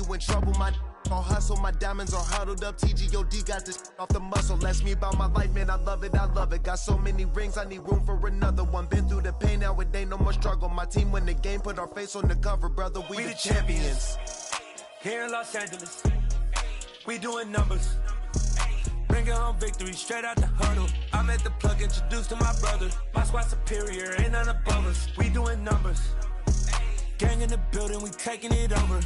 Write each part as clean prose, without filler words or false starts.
you in trouble, my all hustle, my diamonds are huddled up. TGOD got this off the muscle. Ask me about my life, man, I love it, I love it. Got so many rings, I need room for another one. Been through the pain, now it ain't no more struggle. My team win the game, put our face on the cover, brother, we the champions. Here in Los Angeles, we doing numbers. Bringing home victory straight out the huddle. I'm at the plug, introduced to my brother. My squad superior, ain't none above us. We doing numbers. Gang in the building, we taking it over.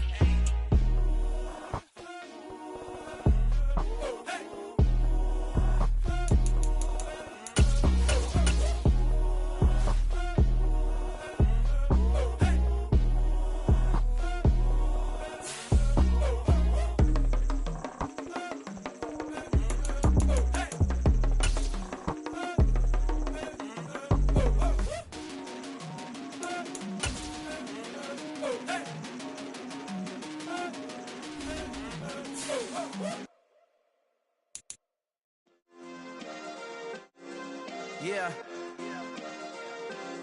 Yeah.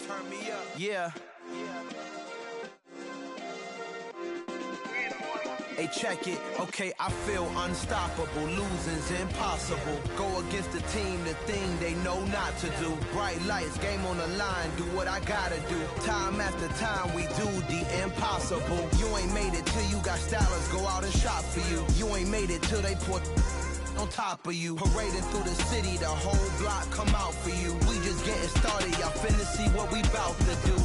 Turn me up. Yeah. Hey, check it. Okay, I feel unstoppable. Losing's impossible. Go against the team, the thing they know not to do. Bright lights, game on the line. Do what I gotta do. Time after time, we do the impossible. You ain't made it till you got stylers go out and shop for you. You ain't made it till they put on top of you. Parading through the city, the whole block come out for you. We just getting started, y'all finna see what we bout to do.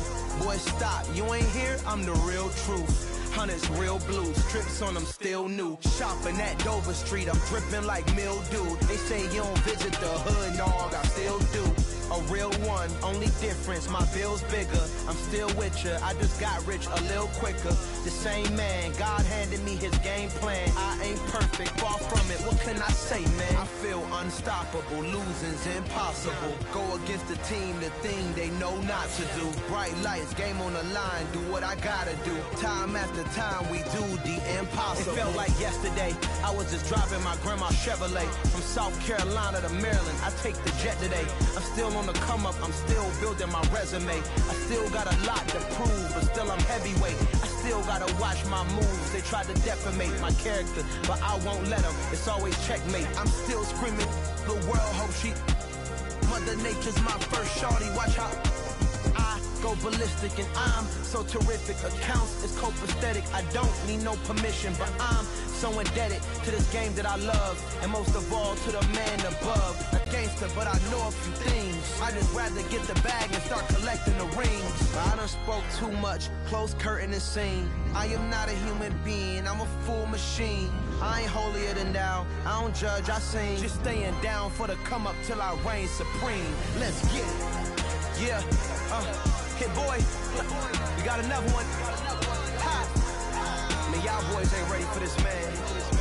Boy, stop, you ain't here, I'm the real truth. Hunters, real blues, strips on them still new. Shopping at Dover Street, I'm dripping like mildew. They say you don't visit the hood, dog, I still do. A real one, only difference, my bill's bigger. I'm still with ya, I just got rich a little quicker. The same man, God handed me his game plan. I ain't perfect, far from it, what can I say, man? I feel unstoppable, losing's impossible. Go against the team, the thing they know not to do. Bright lights, game on the line, do what I gotta do. Time after time, we do the impossible. It felt like yesterday, I was just driving my grandma's Chevrolet. From South Carolina to Maryland, I take the jet today. I'm still on the come up, I'm still building my resume. I still got a lot to prove, but still I'm heavyweight. I still gotta watch my moves. They tried to defamate my character, but I won't let them. It's always checkmate. I'm still screaming, the world hope she. Mother Nature's my first shorty, watch how I go ballistic, and I'm so terrific. Accounts is copacetic. I don't need no permission, but I'm so indebted to this game that I love, and most of all to the man above. A gangster, but I know a few things. I just rather get the bag and start collecting the rings. I done spoke too much, close curtain and scene. I am not a human being, I'm a full machine. I ain't holier than thou, I don't judge, I sing. Just staying down for the come up till I reign supreme. Let's get it. Yeah, hit boy, we got another one. Ha! Man, y'all boys ain't ready for this, man.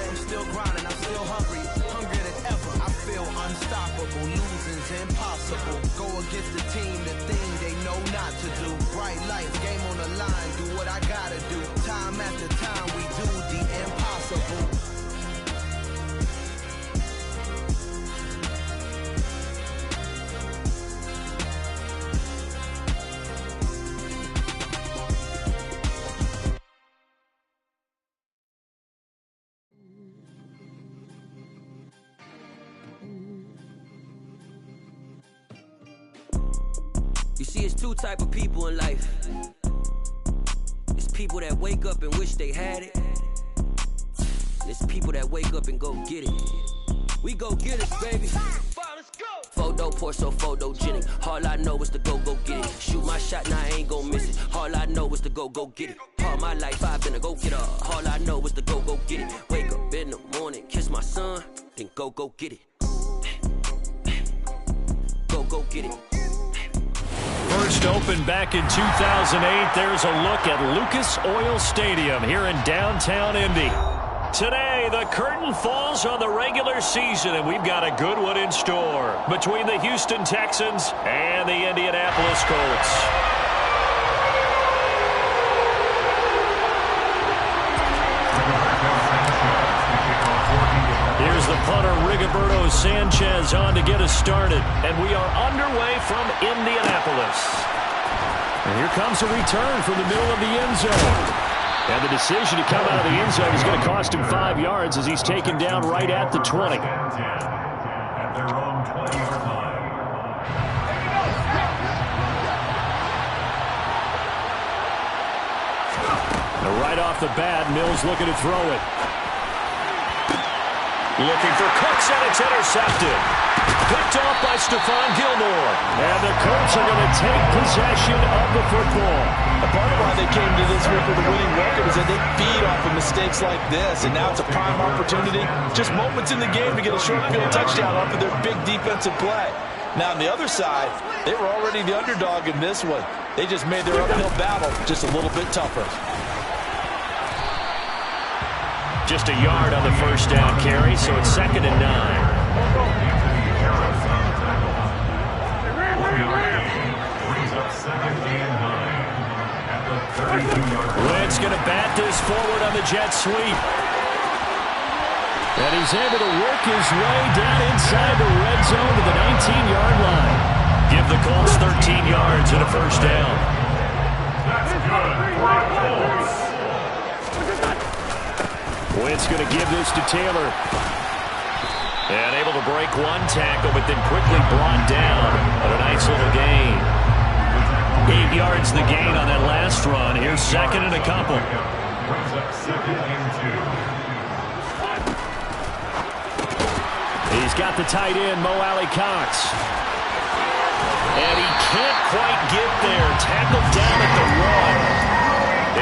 I'm still grinding, I'm still hungry, hungrier than ever. I feel unstoppable, losing's impossible. Go against the team, the thing they know not to do. Bright lights, game on the line, do what I gotta do. Time after time, we do the impossible. You see, it's two type of people in life. It's people that wake up and wish they had it. It's people that wake up and go get it. We go get it, baby. Photo poor, so photogenic. All I know is to go get it. Shoot my shot, now I ain't gon' miss it. All I know is to go get it. All my life I've been a go-getter. All I know is to go get it. Wake up in the morning, kiss my son, then go get it. Go get it. First opened back in 2008, there's a look at Lucas Oil Stadium here in downtown Indy. Today, the curtain falls on the regular season, and we've got a good one in store between the Houston Texans and the Indianapolis Colts. Here's the punter, Rigoberto Sanchez, on to get us started. And we are underway from Indianapolis. And here comes a return from the middle of the end zone. And the decision to come out of the end zone is going to cost him 5 yards as he's taken down right at the 20. Right off the bat, Mills looking to throw it. Looking for Cooks, and it's intercepted. Picked off by Stephon Gilmore. And the Colts are going to take possession of the football. A part of why they came to this week with a winning record is that they feed off of mistakes like this, and now it's a prime opportunity. Just moments in the game to get a short field touchdown off of their big defensive play. Now, on the other side, they were already the underdog in this one. They just made their uphill battle just a little bit tougher. Just a yard on the first down carry, so it's 2nd and 9. Wentz going to bat this forward on the jet sweep. And he's able to work his way down inside the red zone to the 19-yard line. Give the Colts 13 yards and a first down. Wentz going to give this to Taylor. And able to break one tackle, but then quickly brought down on a nice little gain. 8 yards the gain on that last run. Here's 2nd and a couple. He's got the tight end, Mo Alley-Cox. And he can't quite get there. Tackled down at the 1.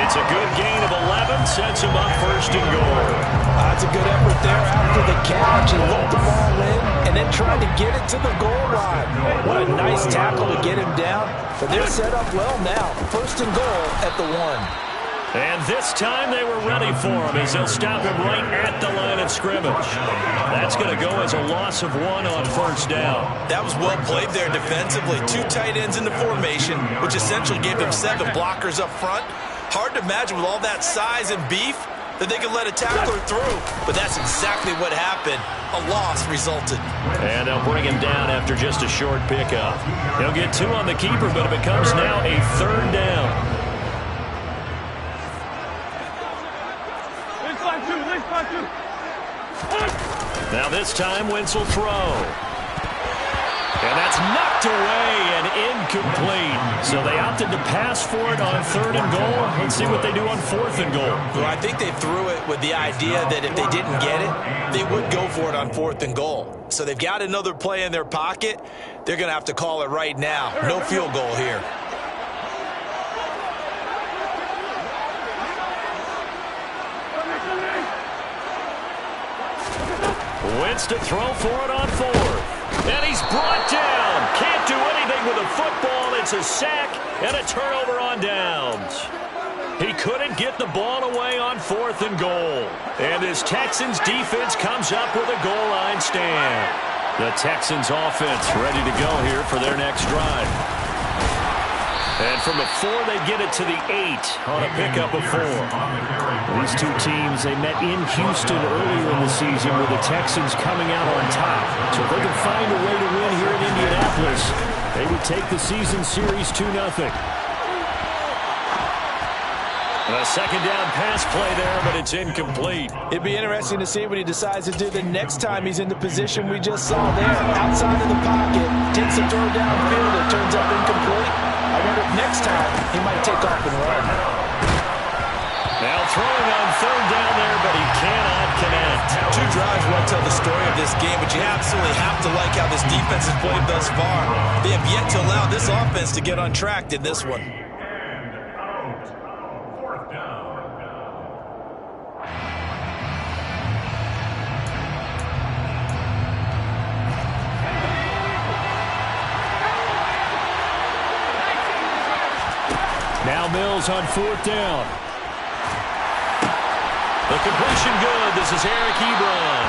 It's a good gain of 11, sets him up 1st and goal. That's a good effort there after the catch. He looked the ball in and then tried to get it to the goal line. What a nice tackle to get him down. But they're set up well now. 1st and goal at the 1. And this time they were ready for him as they'll stop him right at the line of scrimmage. That's going to go as a loss of 1 on 1st down. That was well played there defensively. 2 tight ends in the formation, which essentially gave them 7 blockers up front. Hard to imagine with all that size and beef that they could let a tackler through. But that's exactly what happened. A loss resulted. And they'll bring him down after just a short pickup. He'll get 2 on the keeper, but it becomes now a 3rd down. Now this time Wentz will throw. And that's knocked away and incomplete. So they opted to pass for it on 3rd and goal. Let's see what they do on 4th and goal. Well, I think they threw it with the idea that if they didn't get it, they would go for it on 4th and goal. So they've got another play in their pocket. They're going to have to call it right now. No field goal here. Wentz to throw for it on 4th. And he's brought down. Can't do anything with a football. It's a sack and a turnover on downs. He couldn't get the ball away on 4th and goal. And this Texans defense comes up with a goal line stand. The Texans offense ready to go here for their next drive. And from the 4, they get it to the 8 on a pickup of 4. These two teams, they met in Houston earlier in the season with the Texans coming out on top. So if they can find a way to win here in Indianapolis, they would take the season series 2-0. A 2nd down pass play there, but it's incomplete. It'd be interesting to see what he decides to do the next time he's in the position we just saw there. Outside of the pocket, takes a throw downfield, it turns up incomplete. I wonder if next time he might take off and run. Now throwing on 3rd down there, but he cannot connect. 2 drives won't tell the story of this game, but you absolutely have to like how this defense has played thus far. They have yet to allow this offense to get on track in this one. Now Mills on 4th down. The completion good. This is Eric Ebron.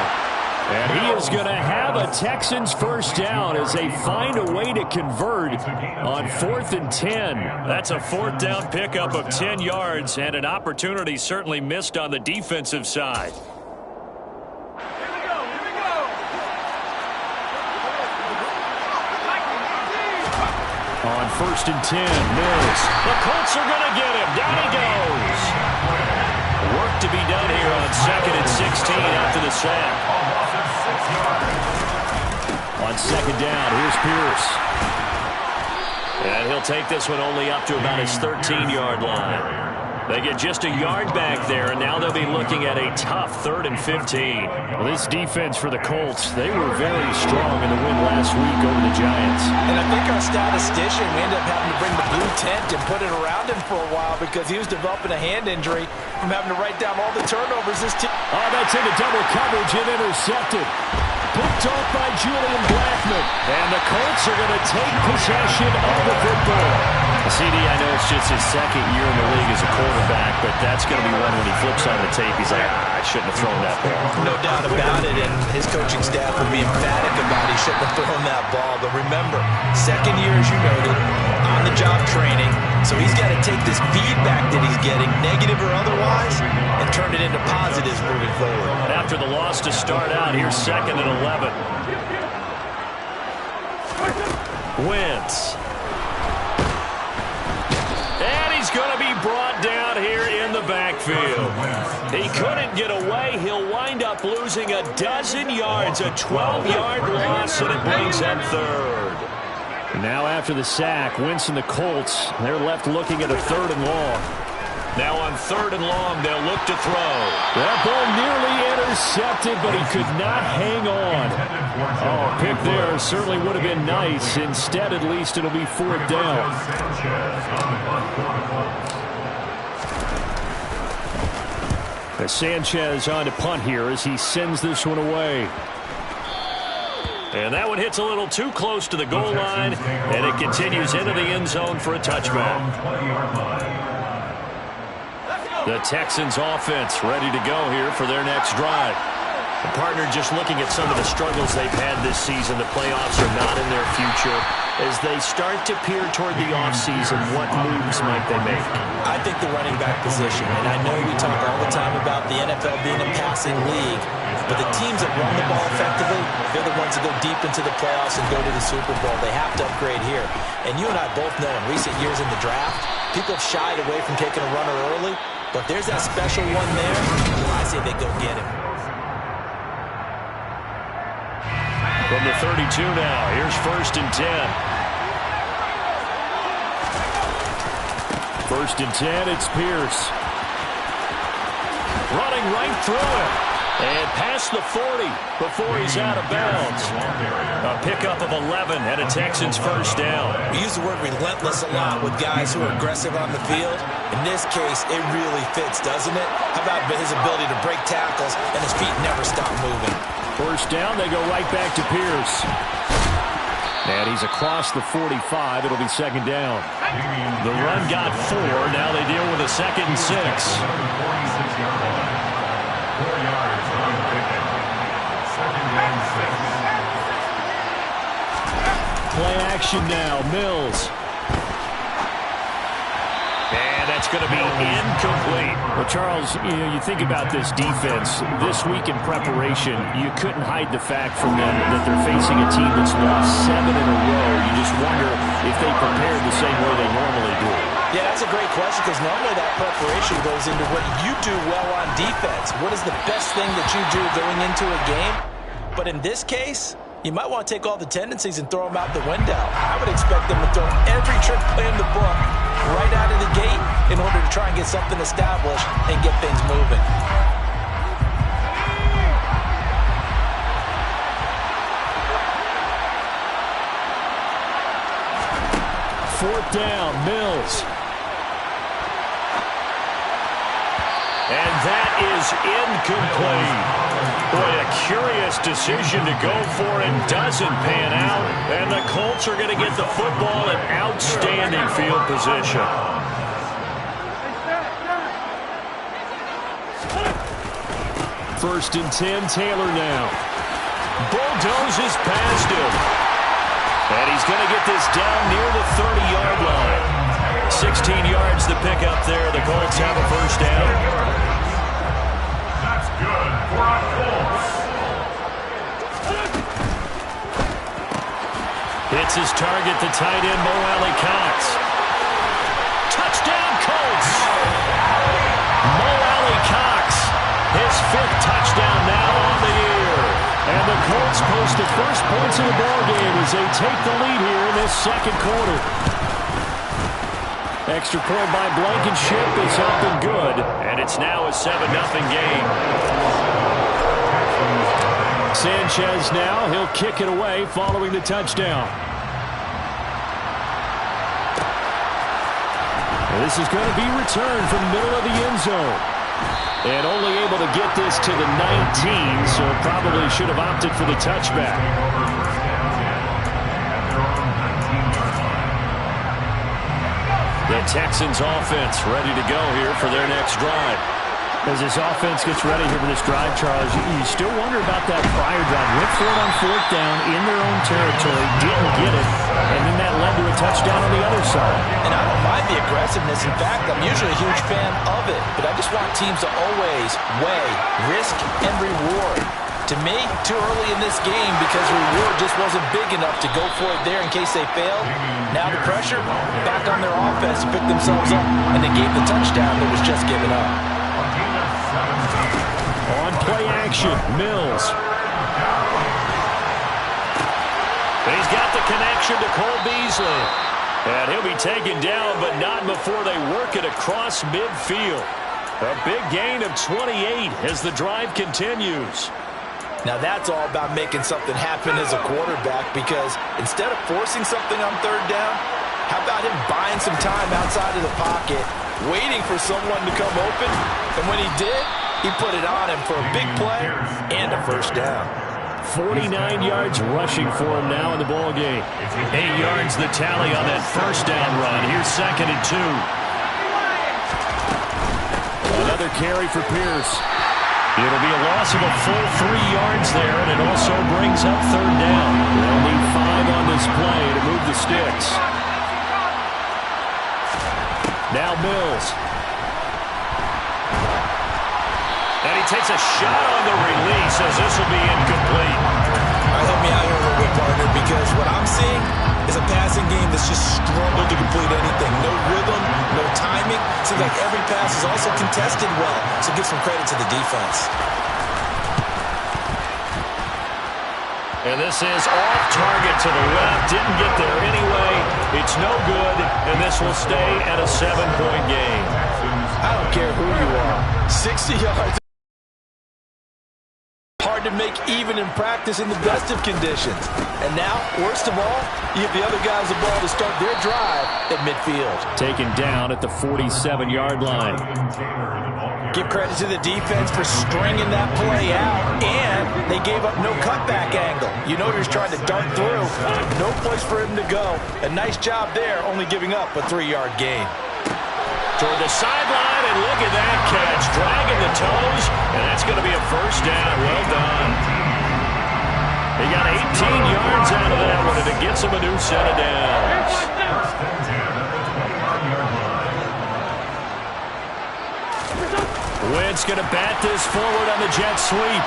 And he is going to have a Texans 1st down as they find a way to convert on 4th and 10. That's a 4th down pickup of 10 yards and an opportunity certainly missed on the defensive side. On 1st and 10, Mills. The Colts are going to get him. Down he goes. to be done here on 2nd and 16 after the sack. On 2nd down, here's Pierce. And he'll take this one only up to about his 13-yard line. They get just a yard back there, and now they'll be looking at a tough 3rd and 15. Well, this defense for the Colts, they were very strong in the win last week over the Giants. And I think our statistician, we ended up having to bring the blue tent and put it around him for a while because he was developing a hand injury from having to write down all the turnovers this team. Oh, that's into double coverage and intercepted. Picked off by Julian Blackman. And the Colts are going to take possession of the football. CD, I know it's just his 2nd year in the league as a quarterback, but that's going to be one when he flips on the tape. He's like, I shouldn't have thrown that ball. No doubt about it, and his coaching staff would be emphatic about he shouldn't have thrown that ball. But remember, 2nd year, as you noted, on-the-job training, so he's got to take this feedback that he's getting, negative or otherwise, and turn it into positives moving forward. After the loss to start out, here's 2nd and 11. Wentz. And he's going to be brought down here in the backfield. He couldn't get away. He'll wind up losing a dozen yards, a 12-yard loss, and it brings up 3rd. Now after the sack, Wentz and the Colts, they're left looking at a 3rd and long. Now on 3rd and long, they'll look to throw. That ball nearly intercepted, but he could not hang on. Oh, a pick there certainly would have been nice. Instead, at least, it'll be 4th down. As Sanchez on to punt here as he sends this one away. And that one hits a little too close to the goal line, and it continues into the end zone for a touchback. The Texans offense ready to go here for their next drive. The partner just looking at some of the struggles they've had this season. The playoffs are not in their future. As they start to peer toward the offseason, what moves might they make? I think the running back position, and I know we talk all the time about the NFL being a passing league, but the teams that run the ball effectively, they're the ones that go deep into the playoffs and go to the Super Bowl. They have to upgrade here. And you and I both know in recent years in the draft, people have shied away from taking a runner early, but there's that special one there. I say they go get him. From the 32 now, here's 1st and 10. 1st and 10, it's Pierce. Running right through it. And past the 40 before he's out of bounds. A pickup of 11 and a Texans 1st down. We use the word relentless a lot with guys who are aggressive on the field. In this case, it really fits, doesn't it? How about his ability to break tackles and his feet never stop moving? 1st down, they go right back to Pierce. And he's across the 45. It'll be 2nd down. The run got 4. Now they deal with a 2nd and 6. Play action now, Mills. And that's going to be incomplete. Well, Charles, you think about this defense. This week in preparation, you couldn't hide the fact from them that they're facing a team that's lost 7 in a row. You just wonder if they prepared the same way they normally do. Yeah, that's a great question because normally that preparation goes into what you do well on defense. What is the best thing that you do going into a game? But in this case, you might want to take all the tendencies and throw them out the window. I would expect them to throw every trick play in the book right out of the gate in order to try and get something established and get things moving. Fourth down, Mills. And that is incomplete. Boy, a curious decision to go for and doesn't pan out. And the Colts are going to get the football in outstanding field position. First and 10, Taylor now. Bulldozes past him. And he's going to get this down near the 30-yard line. 16 yards to pick up there. The Colts have a first down. That's good for our Colts. Hits his target, the tight end, Mo Alley-Cox. Touchdown, Colts! Mo Alley-Cox fifth touchdown now on the year. And the Colts post the first points of the ballgame as they take the lead here in this second quarter. Extra point by Blankenship is up and good. And it's now a 7-0 game. Sanchez now, he'll kick it away following the touchdown. This is going to be returned from the middle of the end zone. And only able to get this to the 19, so probably should have opted for the touchback. The Texans offense ready to go here for their next drive. As this offense gets ready here for this drive, Charles, you still wonder about that prior drive. Went for it on fourth down in their own territory, didn't get it, and then that led to a touchdown on the other side. And I don't mind the aggressiveness. In fact, I'm usually a huge fan of it, but I just want teams to always weigh risk and reward. To me, too early in this game because reward just wasn't big enough to go for it there in case they failed. Now the pressure back on their offense to pick themselves up, and they gave the touchdown that was just given up. On play action, Mills. He's got the connection to Cole Beasley. And he'll be taken down, but not before they work it across midfield. A big gain of 28 as the drive continues. Now that's all about making something happen as a quarterback, because instead of forcing something on third down, how about him buying some time outside of the pocket, waiting for someone to come open, and when he did, he put it on him for a big play and a first down. 49 yards rushing for him now in the ball game. 8 yards the tally on that first down run. Here's 2nd and 2. Another carry for Pierce. It'll be a loss of a full 3 yards there, and it also brings up third down. They'll need 5 on this play to move the sticks. Now Mills. And he takes a shot on the release as this will be incomplete. All right, help me out here a little bit, partner, because what I'm seeing is a passing game that's just struggled to complete anything. No rhythm, no timing. Seems like every pass is also contested well, so give some credit to the defense. And this is off target to the left. Didn't get there anyway. It's no good, and this will stay at a 7-point game. I don't care who you are. 60 yards. Hard to make even in practice in the best of conditions. And now, worst of all, you give the other guys the ball to start their drive at midfield. Taken down at the 47-yard line. Give credit to the defense for stringing that play out, and they gave up no cutback angle. You know he was trying to dart through. No place for him to go. A nice job there, only giving up a 3-yard gain. Toward the sideline, and look at that catch. Dragging the toes, and that's going to be a first down. Well done. He got 18 yards out of that one, and it gets him a new set of downs. Wentz going to bat this forward on the jet sweep.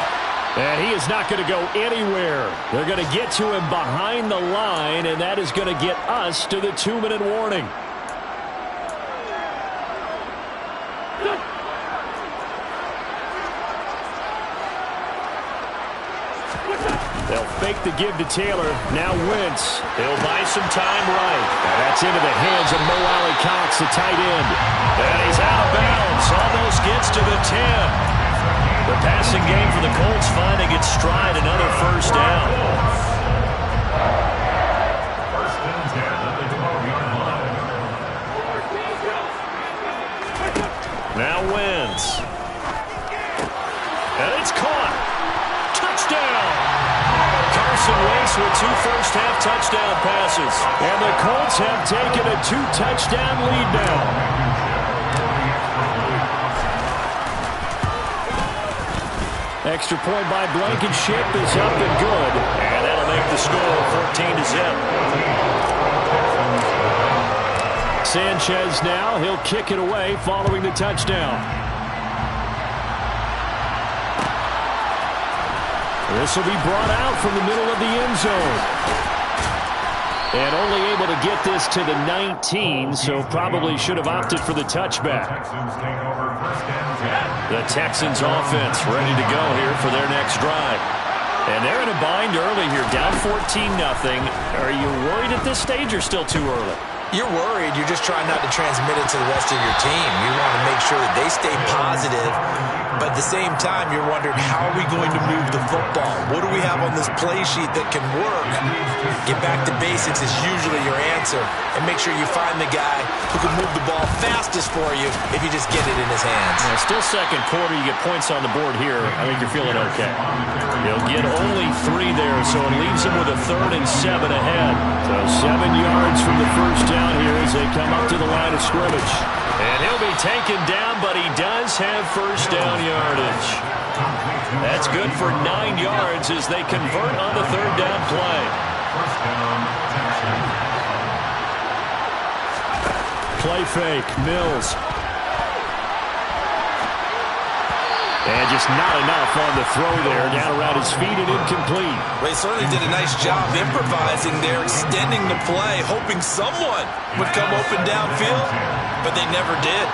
And he is not going to go anywhere. They're going to get to him behind the line, and that is going to get us to the 2-minute warning. They'll fake the give to Taylor. Now Wentz. He'll buy some time right. Now that's into the hands of Mo Alley Cox, the tight end. And he's out of bounds. Almost gets to the 10. The passing game for the Colts finding its stride. Another first down. First and 10 at the 12-yard line. Now Wentz. And it's caught. Touchdown. Carson Wentz with 2 first-half touchdown passes. And the Colts have taken a 2-touchdown lead now. Extra point by Blankenship is up and good. And that'll make the score 14-0. Sanchez now. He'll kick it away following the touchdown. This will be brought out from the middle of the end zone. And only able to get this to the 19, so probably should have opted for the touchback. Texans take over first and 10. The Texans offense ready to go here for their next drive. And they're in a bind early here, down 14-0. Are you worried at this stage or still too early? You're worried. You're just trying not to transmit it to the rest of your team. You want to make sure that they stay positive, but at the same time, you're wondering, how are we going to move the football? What do we have on this play sheet that can work? Get back to basics is usually your answer, and make sure you find the guy who can move the ball fastest for you if you just get it in his hands. Yeah, still second quarter. You get points on the board here. I think you're feeling okay. He'll get only 3 there, so it leaves him with a 3rd and 7 ahead. So 7 yards from the first down here as they come up to the line of scrimmage. And he'll be taken down, but he does have first down yardage. That's good for 9 yards as they convert on the 3rd down play. Play fake, Mills. And just not enough on the throw there. Down around his feet and incomplete. Well, he certainly did a nice job improvising there, extending the play, hoping someone would come open downfield, but they never did.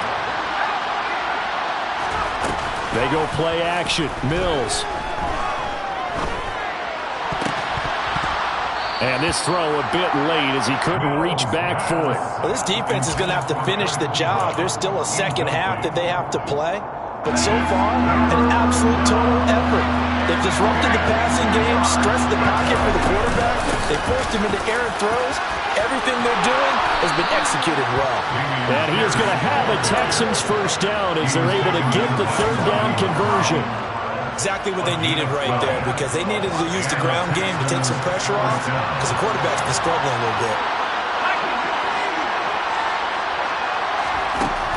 They go play action. Mills. And this throw a bit late as he couldn't reach back for it. Well, this defense is going to have to finish the job. There's still a second half that they have to play. But so far, an absolute total effort. They've disrupted the passing game, stressed the pocket for the quarterback. They forced him into errant throws. Everything they're doing has been executed well. And he is going to have a Texans first down as they're able to get the 3rd down conversion. Exactly what they needed right there, because they needed to use the ground game to take some pressure off, because the quarterback's been struggling a little bit.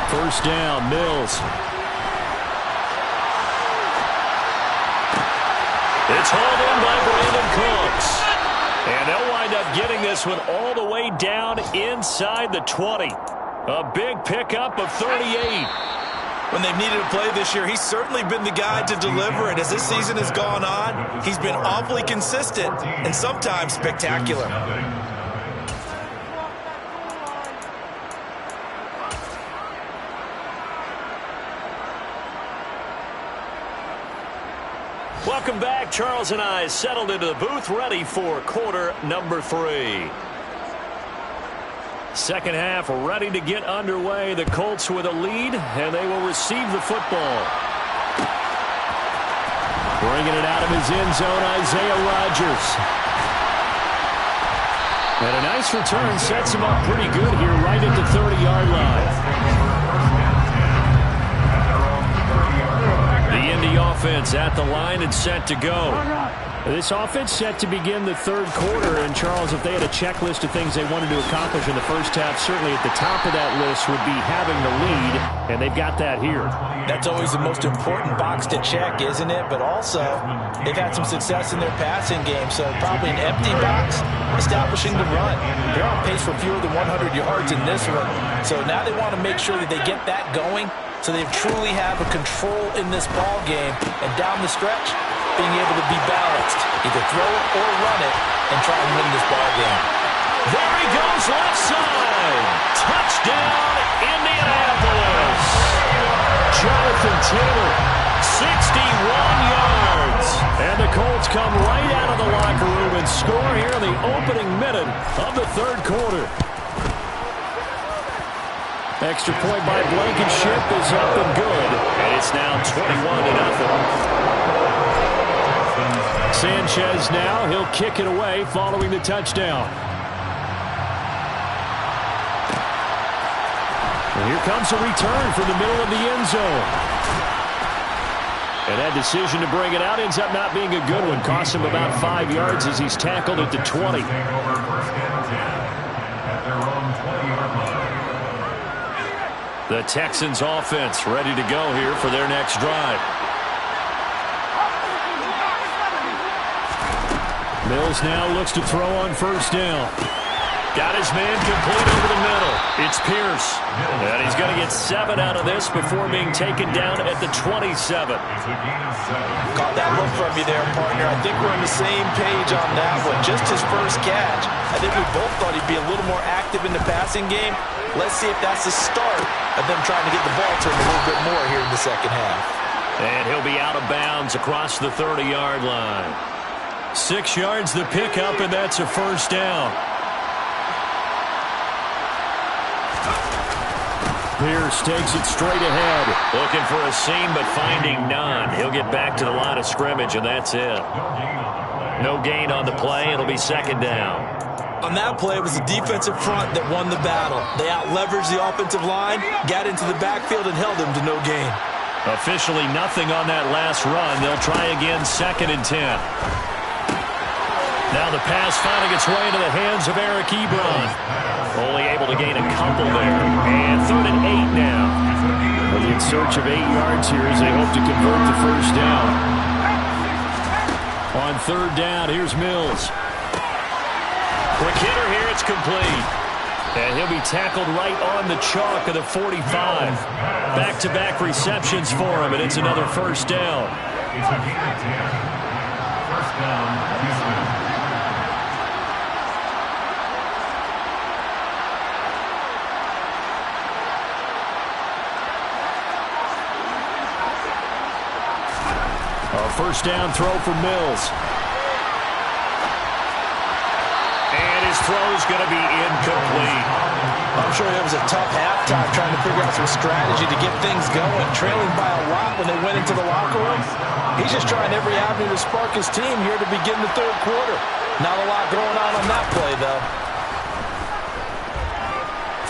First down, Mills. It's hauled in by Brandon Cooks. And they'll wind up getting this one all the way down inside the 20. A big pickup of 38. When they've needed a play this year, he's certainly been the guy to deliver it. As this season has gone on, he's been awfully consistent and sometimes spectacular. Welcome back. Charles and I settled into the booth, ready for quarter number 3. Second half ready to get underway. The Colts with a lead, and they will receive the football. Bringing it out of his end zone, Isaiah Rodgers. And a nice return sets him up pretty good here right at the 30-yard line. The Indy offense at the line and set to go. This offense set to begin the 3rd quarter. And, Charles, if they had a checklist of things they wanted to accomplish in the first half, certainly at the top of that list would be having the lead, and they've got that here. That's always the most important box to check, isn't it? But also, they've had some success in their passing game, so probably an empty box, establishing the run. They're on pace for fewer than 100 yards in this one, so now they want to make sure that they get that going so they truly have a control in this ball game, and down the stretch, being able to be balanced, either throw it or run it, and try and win this ball game. There he goes, left side. Touchdown, Indianapolis. Jonathan Taylor, 61 yards. And the Colts come right out of the locker room and score here in the opening minute of the 3rd quarter. Extra point by Blankenship is up and good. And it's now 21-0. Sanchez now, he'll kick it away following the touchdown. And here comes a return from the middle of the end zone. And that decision to bring it out ends up not being a good one. Costs him about 5 yards as he's tackled at the 20. The Texans offense ready to go here for their next drive. Mills now looks to throw on first down. Got his man complete over the middle. It's Pierce. And he's going to get 7 out of this before being taken down at the 27. Caught that look from you there, partner. I think we're on the same page on that one. Just his first catch. I think we both thought he'd be a little more active in the passing game. Let's see if that's the start of them trying to get the ball turned a little bit more here in the second half. And he'll be out of bounds across the 30-yard line. 6 yards the pickup, and that's a first down. Pierce takes it straight ahead. Looking for a seam, but finding none. He'll get back to the line of scrimmage, and that's it. No gain on the play. It'll be second down. On that play, it was the defensive front that won the battle. They out-leveraged the offensive line, got into the backfield, and held them to no gain. Officially nothing on that last run. They'll try again, 2nd and 10. Now the pass finding its way into the hands of Eric Ebron. Only able to gain a couple there. And 3rd and 8 now. They'll be in search of 8 yards here as they hope to convert the first down. On 3rd down, here's Mills. Quick hitter here, it's complete. And he'll be tackled right on the chalk of the 45. Back-to-back receptions for him, and it's another first down. It's a gain of 10. First down, Houston. A first down throw for Mills. His throw is going to be incomplete. I'm sure it was a tough halftime trying to figure out some strategy to get things going. Trailing by a lot when they went into the locker room. He's just trying every avenue to spark his team here to begin the 3rd quarter. Not a lot going on that play, though.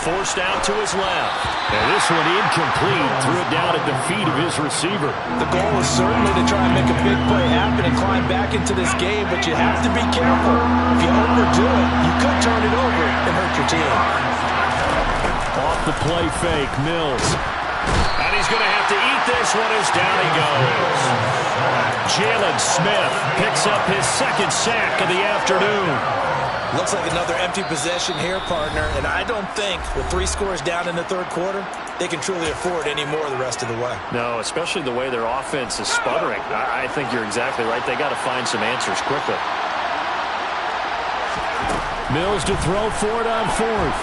Forced out to his left. And this one incomplete. Threw it down at the feet of his receiver. The goal is certainly to try and make a big play happen and climb back into this game, but you have to be careful. If you overdo it, you could turn it over and hurt your team. Off the play fake, Mills. And he's going to have to eat this one as down he goes. Jalen Smith picks up his 2nd sack of the afternoon. Looks like another empty possession here, partner, and I don't think with 3 scores down in the 3rd quarter, they can truly afford any more the rest of the way. No, especially the way their offense is sputtering. I think you're exactly right. They got to find some answers quickly. Mills to throw for it on 4th.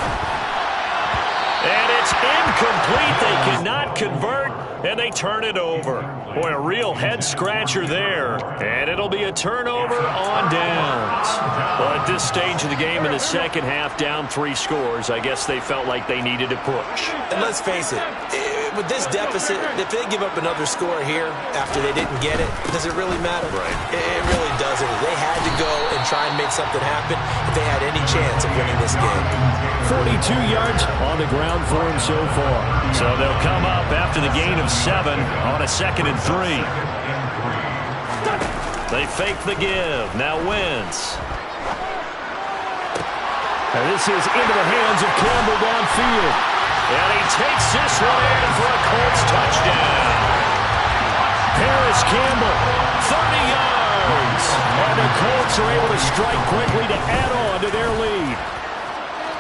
And it's incomplete. They cannot convert, and they turn it over. Boy, a real head-scratcher there. And it'll be a turnover on downs. Well, at this stage of the game in the second half, down 3 scores, I guess they felt like they needed to push. And let's face it, with this deficit, if they give up another score here after they didn't get it, does it really matter? Right. It really doesn't. They had to go and try and make something happen if they had any chance of winning this game. 42 yards on the ground for him so far. So they'll come up after the gain of 7 on a 2nd and 3. They fake the give. Now Wentz. And this is into the hands of Campbell downfield. And he takes this one in for a Colts touchdown. Paris Campbell, 30 yards. And the Colts are able to strike quickly to add on to their lead.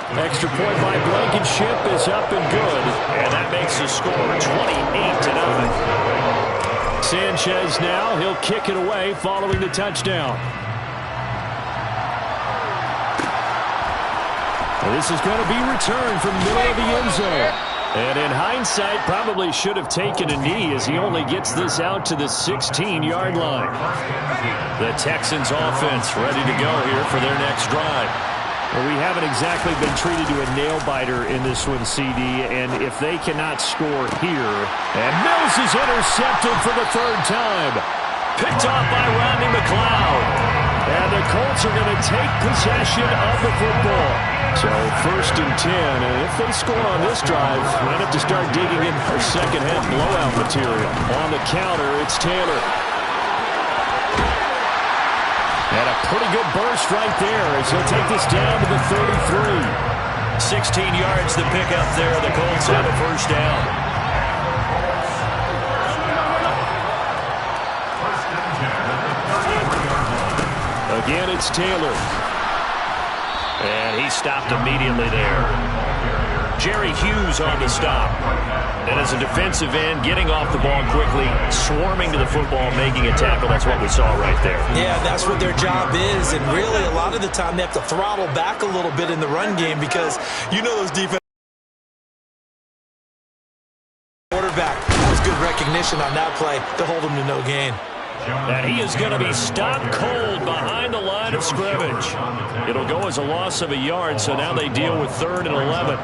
Extra point by Blankenship is up and good. And that makes the score 28-0. Sanchez now, he'll kick it away following the touchdown. This is going to be returned from the middle of the end zone. And in hindsight, probably should have taken a knee as he only gets this out to the 16-yard line. The Texans offense ready to go here for their next drive. Well, we haven't exactly been treated to a nail-biter in this one, CD, and if they cannot score here, and Mills is intercepted for the 3rd time. Picked off by Rodney McLeod. And the Colts are going to take possession of the football. So 1st and 10, and if they score on this drive, might have to start digging in for second-half blowout material. On the counter, it's Taylor. And a pretty good burst right there as he'll take this down to the 33. 16 yards to pick up there. The Colts have a first down. Again, it's Taylor. And he stopped immediately there. Jerry Hughes on the stop. And as a defensive end, getting off the ball quickly, swarming to the football, making a tackle. That's what we saw right there. Yeah, that's what their job is. And really, a lot of the time, they have to throttle back a little bit in the run game because you know those defense quarterback. That was good recognition on that play to hold him to no gain. And he is going to be stopped cold behind the line of scrimmage. It'll go as a loss of a yard, so now they deal with 3rd and 11.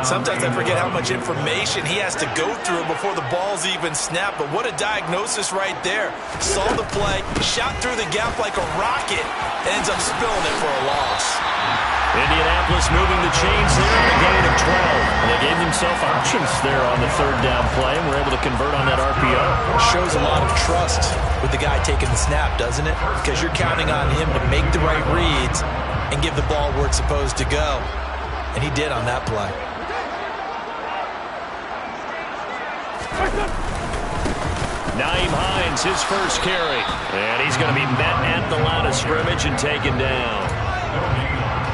Sometimes I forget how much information he has to go through before the ball's even snapped, but what a diagnosis right there. Saw the play, shot through the gap like a rocket, ends up spilling it for a loss. Indianapolis moving the chains there on a gain of 12. And they gave themselves options there on the 3rd down play and were able to convert on that RPO. Shows a lot of trust with the guy taking the snap, doesn't it? Because you're counting on him to make the right reads and give the ball where it's supposed to go. And he did on that play. Nyheim Hines, his first carry. And he's going to be met at the line of scrimmage and taken down.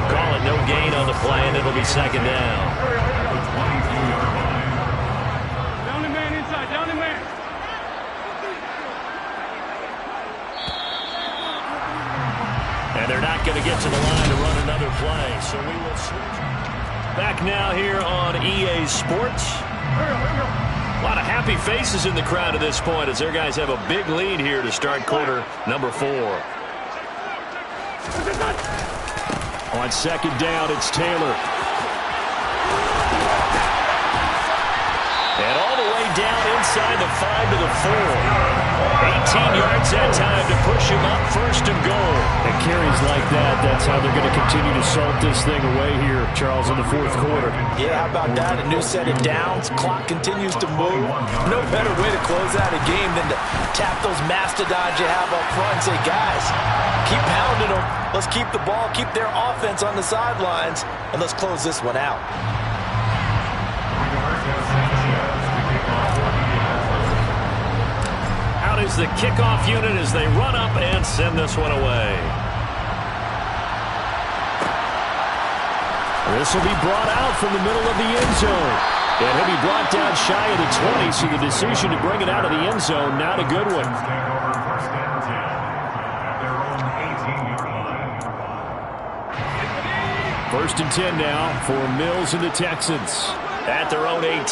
Call it no gain on the play, and it'll be 2nd down. Down the man inside, down the man. And they're not going to get to the line to run another play, so we will switch. Back now here on EA Sports. A lot of happy faces in the crowd at this point as their guys have a big lead here to start quarter number 4. On 2nd down, it's Taylor. And all the way down inside the 5 to the 4. 18 yards that time to push him up 1st and goal. And carries like that, that's how they're going to continue to salt this thing away here, Charles, in the 4th quarter. Yeah, how about that? A new set of downs. Clock continues to move. No better way to close out a game than to tap those mastodons you have up front and say, guys, keep pounding them. Let's keep the ball, keep their offense on the sidelines, and let's close this one out. Out is the kickoff unit as they run up and send this one away. This will be brought out from the middle of the end zone. And he'll be brought down shy of the 20, so the decision to bring it out of the end zone, not a good one. First and 10 now for Mills and the Texans. At their own 18.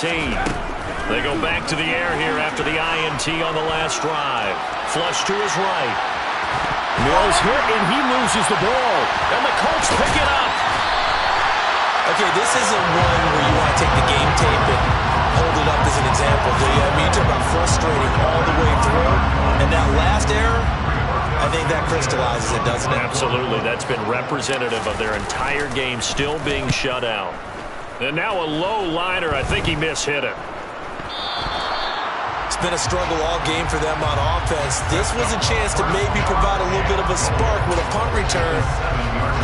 They go back to the air here after the INT on the last drive. Flush to his right. Mills hit, and he loses the ball. And the Colts pick it up. Okay, this isn't one where you want to take the game tape and hold it up as an example, do you? I mean, you talk about frustrating all the way through. And that last error, I think that crystallizes it, doesn't it? Absolutely. That's been representative of their entire game still being shut out. And now a low liner. I think he mishit it. It's been a struggle all game for them on offense. This was a chance to maybe provide a little bit of a spark with a punt return.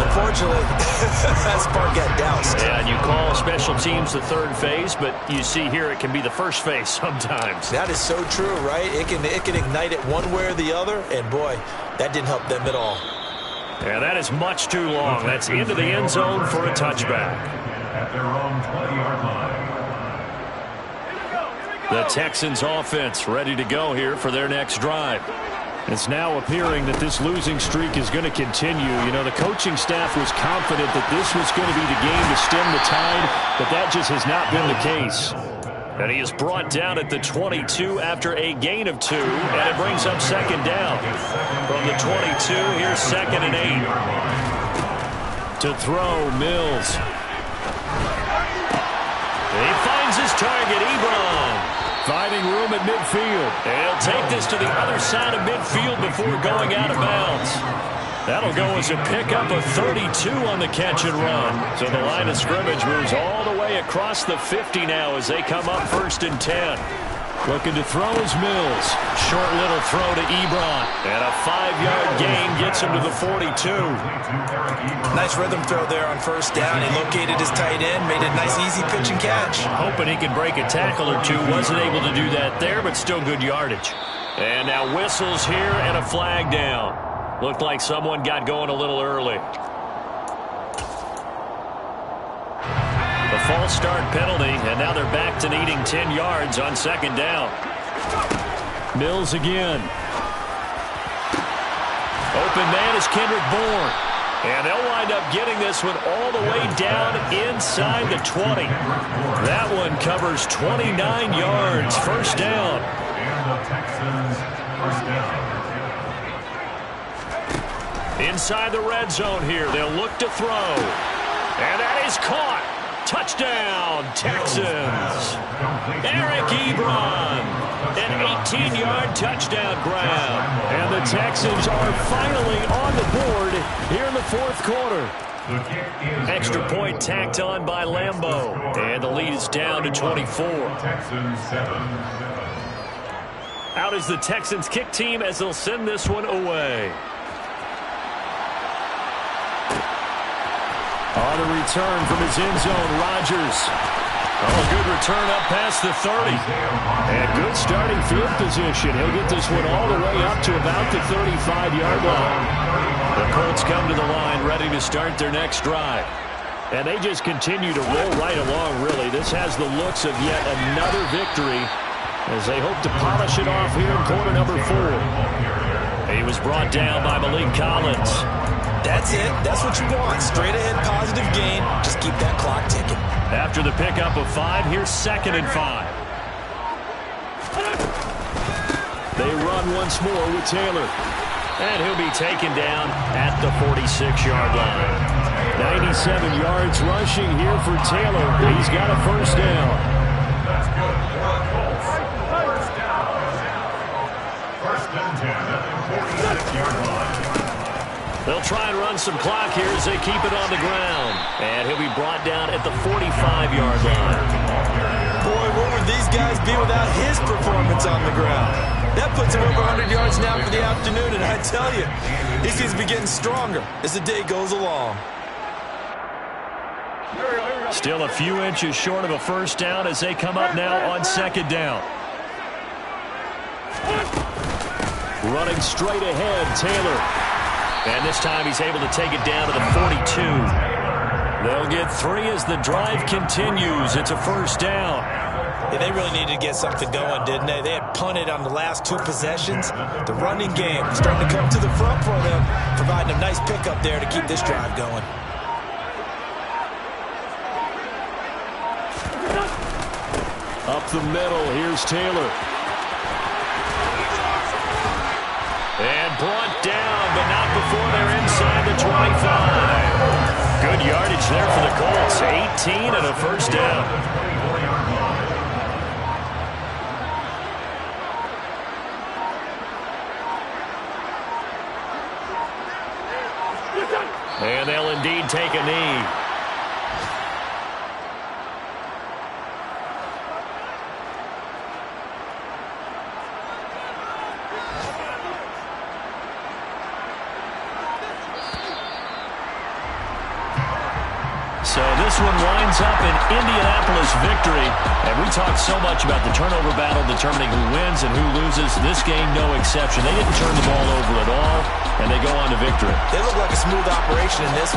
Unfortunately, that spark got doused. Yeah, and you call special teams the 3rd phase, but you see here it can be the 1st phase sometimes. That is so true, right? It can ignite it one way or the other, and boy, that didn't help them at all. Yeah, that is much too long. That's into the end zone for a touchback. At their own 20-yard line. The Texans offense ready to go here for their next drive. It's now appearing that this losing streak is going to continue. You know, the coaching staff was confident that this was going to be the game to stem the tide, but that just has not been the case. And he is brought down at the 22 after a gain of 2, and it brings up 2nd down. From the 22, here's 2nd and 8. To throw, Mills. He finds his target, Ebron. Finding room at midfield. And he'll take this to the other side of midfield before going out of bounds. That'll go as a pickup of 32 on the catch and run. So the line of scrimmage moves all the way across the 50 now as they come up 1st and 10. Looking to throw is Mills. Short little throw to Ebron. And a 5-yard gain gets him to the 42. Nice rhythm throw there on 1st down. He located his tight end, made a nice easy pitch and catch. Hoping he could break a tackle or two. Wasn't able to do that there, but still good yardage. And now whistles here and a flag down. Looked like someone got going a little early. The false start penalty, and now they're back to needing 10 yards on 2nd down. Mills again. Open man is Kendrick Bourne. And they'll wind up getting this one all the way down inside the 20. That one covers 29 yards. First down. And the Texans first down. Inside the red zone here. They'll look to throw. And that is caught. Touchdown, Texans. Eric Ebron. An 18-yard touchdown grab. And the Texans are finally on the board here in the fourth quarter. Extra point tacked on by Lambeau. And the lead is down to 24. Texans 7. Out is the Texans kick team as they'll send this one away. On the return from his end zone, Rodgers. Oh, good return up past the 30. And good starting field position. He'll get this one all the way up to about the 35-yard line. The Colts come to the line ready to start their next drive. And they just continue to roll right along, really. This has the looks of yet another victory as they hope to polish it off here in quarter number 4. He was brought down by Malik Collins. That's it. That's what you want. Straight ahead positive gain. Just keep that clock ticking. After the pickup of 5, here's 2nd and 5. They run once more with Taylor. And he'll be taken down at the 46-yard line. 97 yards rushing here for Taylor. He's got a first down. That's good. Colts. First down. First and 10 at the 46-yard line. They'll try and run some clock here as they keep it on the ground. And he'll be brought down at the 45-yard line. Boy, what would these guys be without his performance on the ground? That puts him over 100 yards now for the afternoon, and I tell you, he seems to be getting stronger as the day goes along. Still a few inches short of a first down as they come up now on 2nd down. Running straight ahead, Taylor. And this time he's able to take it down to the 42. They'll get 3 as the drive continues. It's a first down. Yeah, they really needed to get something going, didn't they? They had punted on the last 2 possessions. The running game starting to come to the front for them, providing a nice pickup there to keep this drive going. Up the middle, here's Taylor. And brought down, but not before they're inside the 25. Good yardage there for the Colts. 18 and a first down. And they'll indeed take a knee. So this one winds up an Indianapolis victory. And we talked so much about the turnover battle determining who wins and who loses. This game, no exception. They didn't turn the ball over at all, and they go on to victory. They look like a smooth operation in this